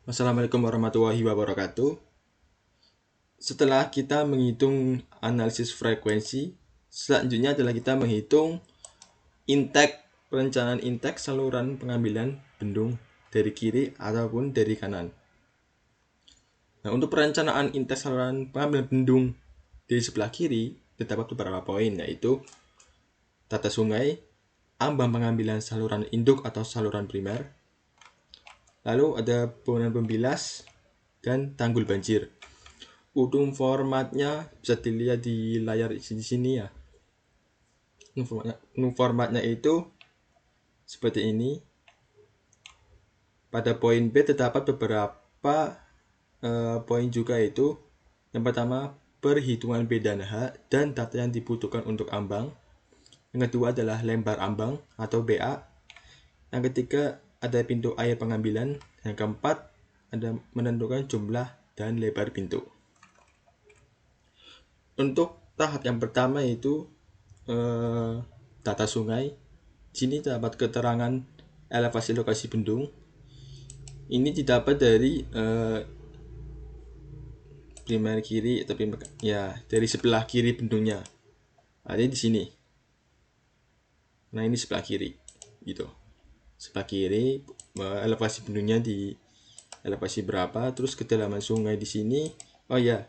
Assalamualaikum warahmatullahi wabarakatuh. Setelah kita menghitung analisis frekuensi, selanjutnya adalah kita menghitung perencanaan intek saluran pengambilan bendung dari kiri ataupun dari kanan. Nah, untuk perencanaan intek saluran pengambilan bendung dari sebelah kiri terdapat beberapa poin, yaitu tata sungai, ambang pengambilan saluran induk atau saluran primer, lalu ada bangunan pembilas, dan tanggul banjir. Untuk formatnya bisa dilihat di layar di sini ya. Formatnya itu seperti ini. Pada poin B terdapat beberapa poin juga, itu yang pertama perhitungan B dan H dan data yang dibutuhkan untuk ambang. Yang kedua adalah lembar ambang atau BA. Yang ketiga ada pintu air pengambilan. Yang keempat ada menentukan jumlah dan lebar pintu. Untuk tahap yang pertama itu data sungai. Di sini terdapat keterangan elevasi lokasi bendung. Ini didapat dari primer kiri atau dari sebelah kiri bendungnya. Ada di sini. Nah, ini sebelah kiri gitu. Sebelah kiri elevasi bendungnya di elevasi berapa, terus kedalaman sungai di sini. Oh ya,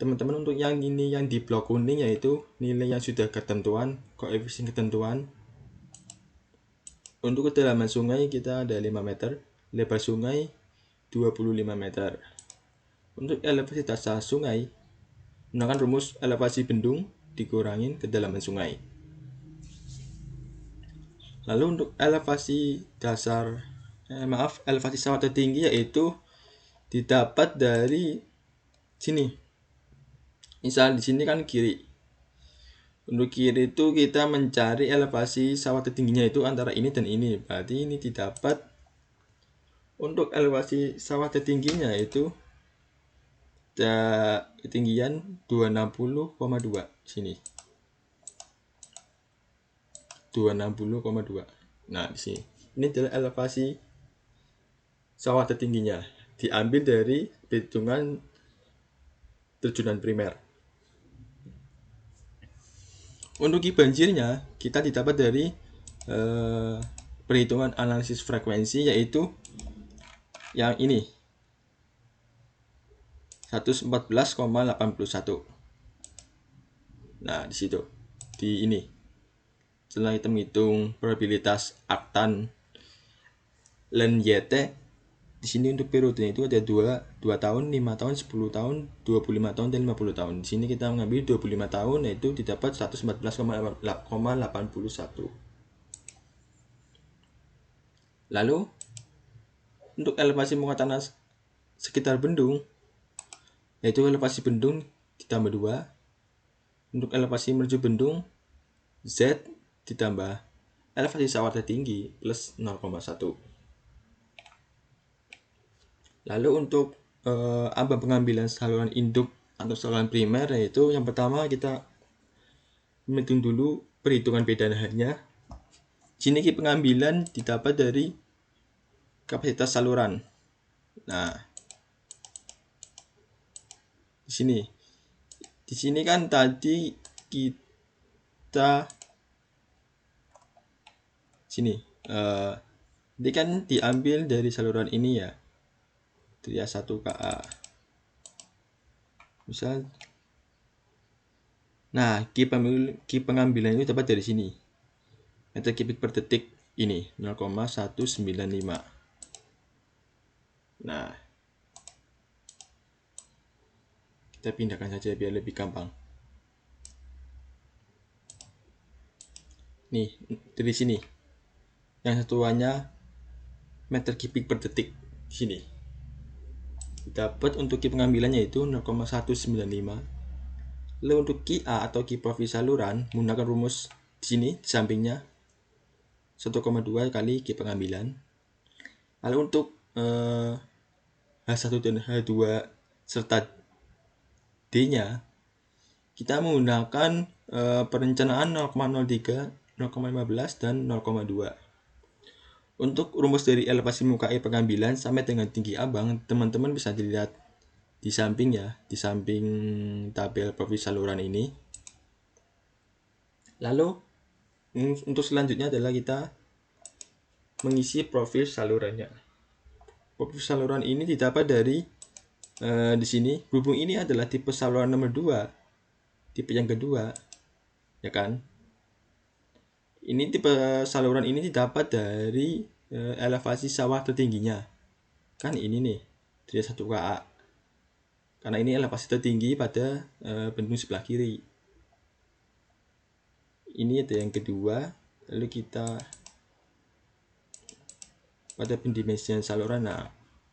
teman-teman, untuk yang ini yang di blok kuning yaitu nilai yang sudah ketentuan, koefisien ketentuan. Untuk kedalaman sungai kita ada 5 meter, lebar sungai 25 meter. Untuk elevasi dasar sungai, menggunakan rumus elevasi bendung dikurangin kedalaman sungai. Lalu untuk elevasi elevasi sawah tertinggi yaitu didapat dari sini. Misal di sini kan kiri. Untuk kiri itu kita mencari elevasi sawah tertingginya itu antara ini dan ini. Berarti ini didapat untuk elevasi sawah tertingginya itu ketinggian 260,2 sini. 260,2. Nah, di sini. Ini adalah elevasi sawah tertingginya. Diambil dari hitungan terjunan primer. Untuk banjirnya kita didapat dari perhitungan analisis frekuensi, yaitu yang ini 114,81. Nah, di situ di ini setelah kita menghitung probabilitas aktan len YT, di sini untuk periodenya itu ada 2 tahun, 5 tahun, 10 tahun, 25 tahun, dan 50 tahun. Di sini kita mengambil 25 tahun, yaitu didapat 114,81. Lalu untuk elevasi muka tanah sekitar bendung, yaitu elevasi bendung ditambah 2. Untuk elevasi menuju bendung, Z ditambah elevasi sawah tertinggi plus 0,1. Lalu untuk ambang pengambilan saluran induk atau saluran primer, yaitu yang pertama kita menghitung dulu perhitungan B dan H-nya. Sini pengambilan didapat dari kapasitas saluran. Nah, di sini kan tadi kita ini kan diambil dari saluran ini ya, tria 1 KA. Misal, nah, Ki pengambilan itu dapat dari sini. Meter kubik per detik ini 0,195. Nah, kita pindahkan saja biar lebih gampang. Nih, dari sini. Yang satuannya meter kubik per detik di sini. Dapat untuk Ki pengambilannya itu 0,195. Lalu untuk Ki A atau Ki profil saluran menggunakan rumus di sini di sampingnya 1,2 kali Ki pengambilan. Lalu untuk H1 dan H2 serta D-nya kita menggunakan perencanaan 0,03, 0,15 dan 0,2. Untuk rumus dari elevasi muka air pengambilan sampai dengan tinggi ambang, teman-teman bisa dilihat di samping ya, di samping tabel profil saluran ini. Lalu untuk selanjutnya adalah kita mengisi profil salurannya. Profil saluran ini didapat dari di sini. Berhubung ini adalah tipe saluran nomor 2, tipe yang kedua, ya kan? Ini tipe saluran ini didapat dari elevasi sawah tertingginya. Kan ini nih, dari 1 KA. Karena ini elevasi tertinggi pada bendung sebelah kiri. Ini ada yang kedua. Lalu kita pada pendimensian saluran. Nah,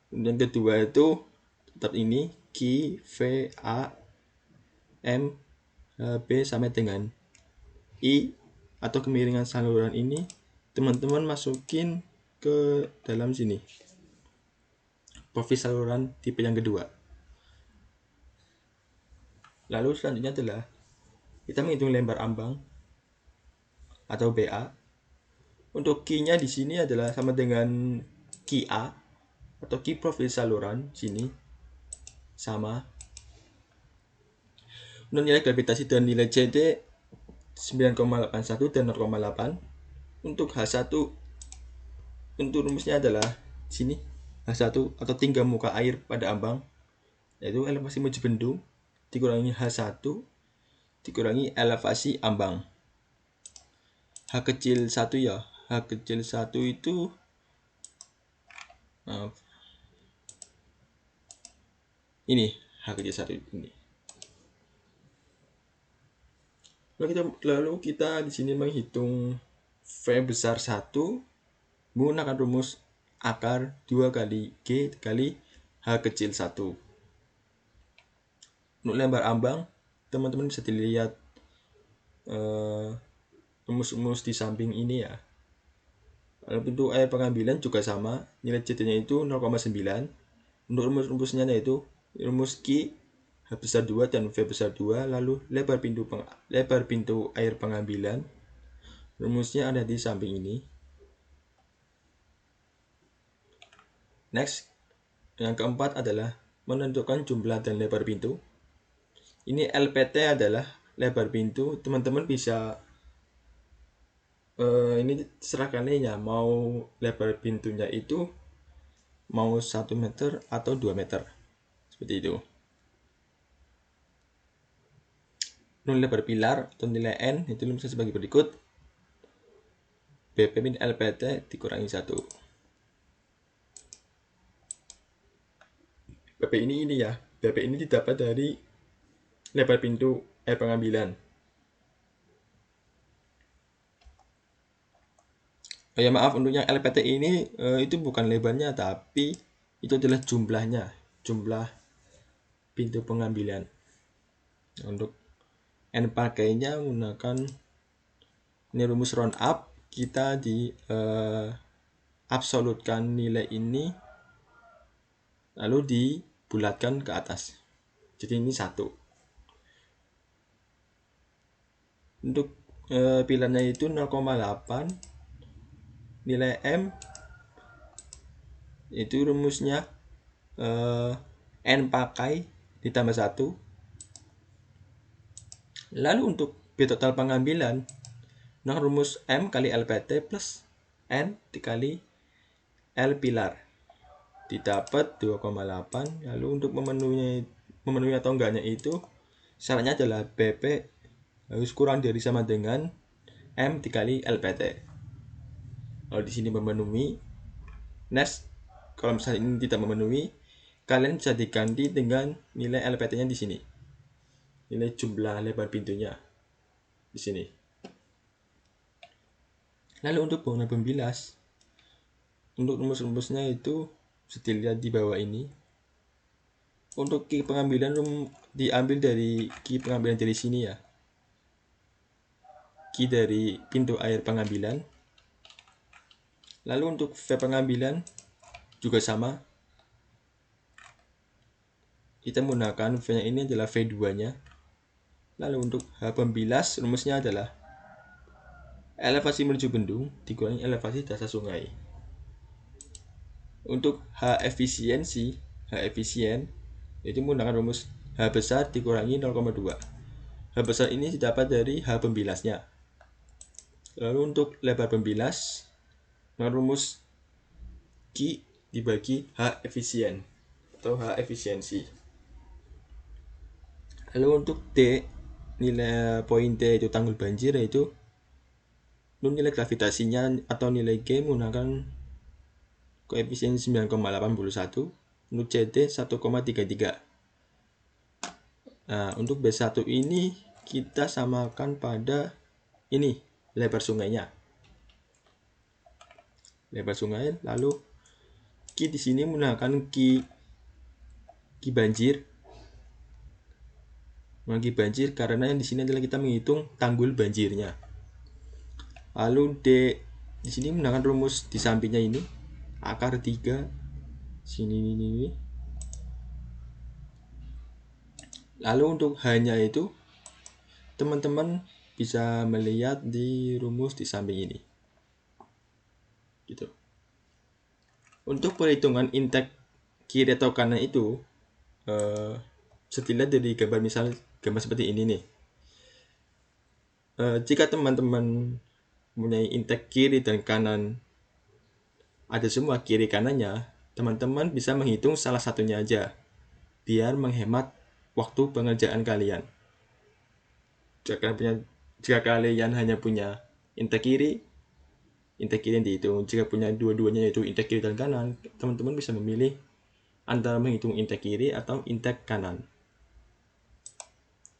yang kedua itu tetap ini Q, V, A, M, B sampai dengan I atau kemiringan saluran ini teman-teman masukin ke dalam sini, profil saluran tipe yang kedua. Lalu selanjutnya adalah kita menghitung lebar ambang atau BA. Untuk Q-nya di sini adalah sama dengan QA atau Q profil saluran sini sama. Untuk nilai gravitasi dan nilai CD 9,81 dan 0,8. Untuk H1 untuk rumusnya adalah sini H1 atau tinggi muka air pada ambang, yaitu elevasi menuju bendung dikurangi H1 dikurangi elevasi ambang. H kecil 1 ya. H kecil 1 itu ini H kecil 1 ini. Lalu kita di sini menghitung V besar 1 menggunakan rumus akar 2 kali G kali H kecil 1. Untuk lebar ambang, teman-teman bisa dilihat rumus-rumus di samping ini ya. Lalu pintu air pengambilan juga sama, nilai CD-nya itu 0,9. Untuk rumus-rumusnya yaitu rumus Q H besar 2 dan V besar 2. Lalu lebar pintu air pengambilan, rumusnya ada di samping ini. Next, yang keempat adalah menentukan jumlah dan lebar pintu. Ini LPT adalah lebar pintu. Teman-teman bisa ini serahkan ya, mau lebar pintunya itu mau 1 meter atau 2 meter, seperti itu. Lebar pilar atau nilai N itu bisa sebagai berikut: BP min LPT dikurangi 1. BP ini ya, BP ini didapat dari lebar pintu air pengambilan. Oh ya maaf, untuk yang LPT ini itu bukan lebarnya, tapi itu adalah jumlahnya, jumlah pintu pengambilan. Untuk N pakainya menggunakan ini rumus round up, kita di absolutkan nilai ini lalu dibulatkan ke atas, jadi ini 1. Untuk pilarnya itu 0,8, nilai M itu rumusnya N pakai ditambah 1. Lalu untuk B total pengambilan, nah rumus M kali LPT plus N dikali L pilar didapat 2,8. Lalu untuk memenuhi atau enggaknya itu syaratnya adalah BP harus kurang dari sama dengan M dikali LPT. Kalau di sini memenuhi, next kalau misalnya ini tidak memenuhi, kalian bisa diganti dengan nilai LPT-nya di sini, nilai jumlah lebar pintunya di sini. Lalu untuk bangunan pembilas, untuk rumus-rumusnya itu bisa dilihat di bawah ini. Untuk Q pengambilan diambil dari Q pengambilan dari sini ya, Q dari pintu air pengambilan. Lalu untuk V pengambilan juga sama, kita menggunakan V nya ini adalah V2 nya. Lalu untuk H pembilas, rumusnya adalah elevasi menuju bendung dikurangi elevasi dasar sungai. Untuk H efisiensi, H efisien itu menggunakan rumus H besar dikurangi 0,2. H besar ini didapat dari H pembilasnya. Lalu untuk lebar pembilas, dengan rumus Q dibagi H efisien atau H efisiensi. Lalu untuk T, nilai poin T itu tanggul banjir, yaitu nilai gravitasinya atau nilai G menggunakan koefisien 9,81, untuk CT 1,33. Nah, untuk B1 ini kita samakan pada ini lebar sungainya. Lebar sungai, lalu Q di sini menggunakan Q banjir. Q banjir karena yang di sini adalah kita menghitung tanggul banjirnya. Lalu D di sini menggunakan rumus di sampingnya ini akar 3 sini ini. Lalu untuk H-nya itu teman-teman bisa melihat di rumus di samping ini. Gitu. Untuk perhitungan intek kiri atau kanan itu bisa dari gambar seperti ini nih. Jika teman-teman mempunyai intek kiri dan kanan ada semua kiri kanannya, teman-teman bisa menghitung salah satunya aja biar menghemat waktu pengerjaan kalian. Jika kalian hanya punya intek kiri yang dihitung. Jika punya dua-duanya yaitu intek kiri dan kanan, teman-teman bisa memilih antara menghitung intek kiri atau intek kanan.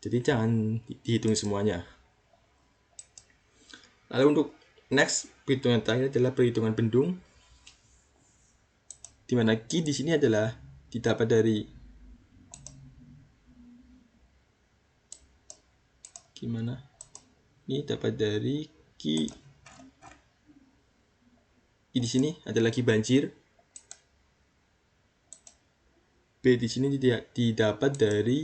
Jadi jangan dihitung semuanya. Lalu untuk next, perhitungan terakhir adalah perhitungan bendung, di mana Q di sini adalah didapat dari ini dapat dari Q di sini adalah Q banjir. B di sini didapat dari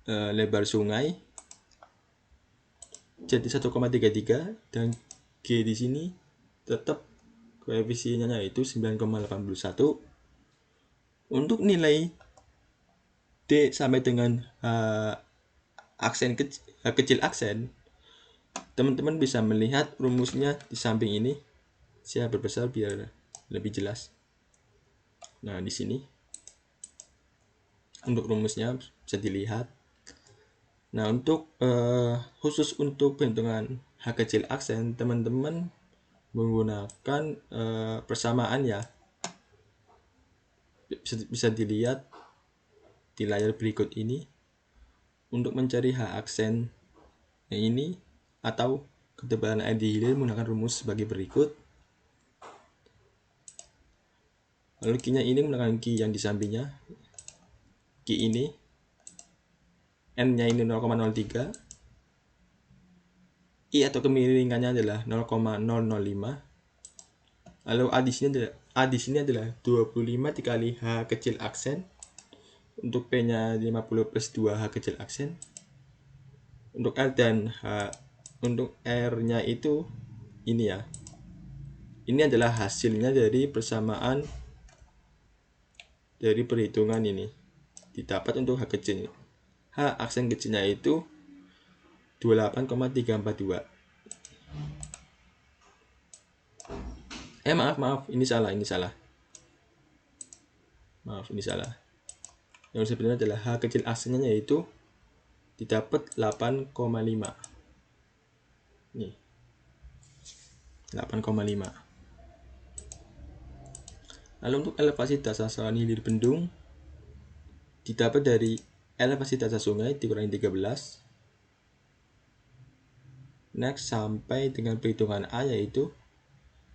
lebar sungai jadi 1,33, dan G di sini tetap koefisiennya yaitu 9,81. Untuk nilai D sampai dengan H kecil aksen, teman-teman bisa melihat rumusnya di samping ini. Saya berbesar biar lebih jelas. Nah, di sini untuk rumusnya bisa dilihat. Nah, untuk khusus untuk perhitungan H kecil aksen, teman-teman menggunakan persamaan ya. Bisa dilihat di layar berikut ini. Untuk mencari H aksen yang ini atau ketebalan air di hilir menggunakan rumus sebagai berikut. Lalu Q-nya ini menggunakan Q yang di sampingnya. Q ini N-nya ini 0,03, I atau kemiringannya adalah 0,005. Lalu A di sini adalah 25 dikali H kecil aksen. Untuk P-nya 50 plus 2 H kecil aksen. Untuk L dan H, untuk R-nya itu ini ya. Ini adalah hasilnya dari persamaan dari perhitungan ini. Didapat untuk H kecil. H aksen kecilnya itu 28,342. Maaf, ini salah. Maaf, ini salah. Yang sebenarnya adalah H kecil aksennya yaitu didapat 8,5. Nih. 8,5. Lalu untuk elevasi dasar saluran hilir bendung didapat dari elevasi dasar sungai dikurangi 13. Next sampai dengan perhitungan A yaitu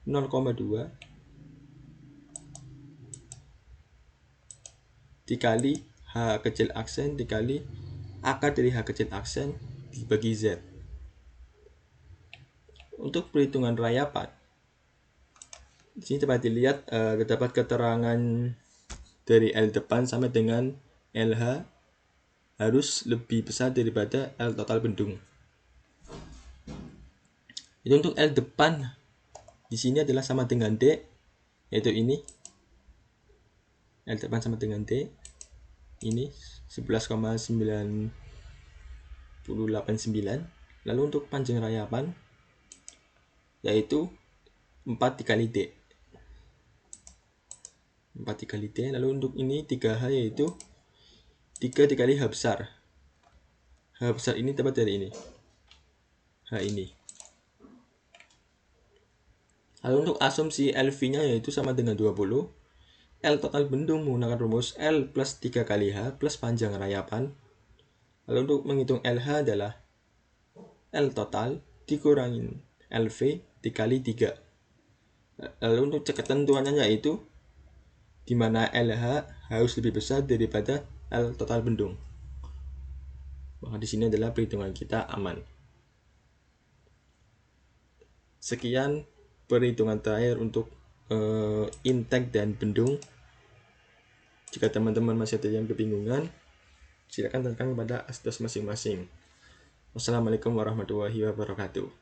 0,2 dikali H kecil aksen dikali akar dari H kecil aksen dibagi Z. Untuk perhitungan rayapan, di sini dapat dilihat terdapat keterangan dari L depan sama dengan LH harus lebih besar daripada L total bendung. Itu untuk L depan di sini adalah sama dengan D yaitu ini L depan sama dengan D, ini 11,989. Lalu untuk panjang rayapan yaitu 4 dikali D, 4 dikali D. Lalu untuk ini 3H yaitu 3 dikali H besar. H besar ini dapat dari ini, H ini. Lalu untuk asumsi LV-nya yaitu sama dengan 20. L total bendung menggunakan rumus L plus 3 kali H plus panjang rayapan. Lalu untuk menghitung LH adalah L total dikurangin LV dikali 3. Lalu untuk cek ketentuannya yaitu di mana LH harus lebih besar daripada L total bendung. Maka di sini adalah perhitungan kita aman. Sekian perhitungan terakhir untuk intake dan bendung. Jika teman-teman masih ada yang kebingungan, silakan tanyakan kepada asdos masing-masing. Wassalamualaikum warahmatullahi wabarakatuh.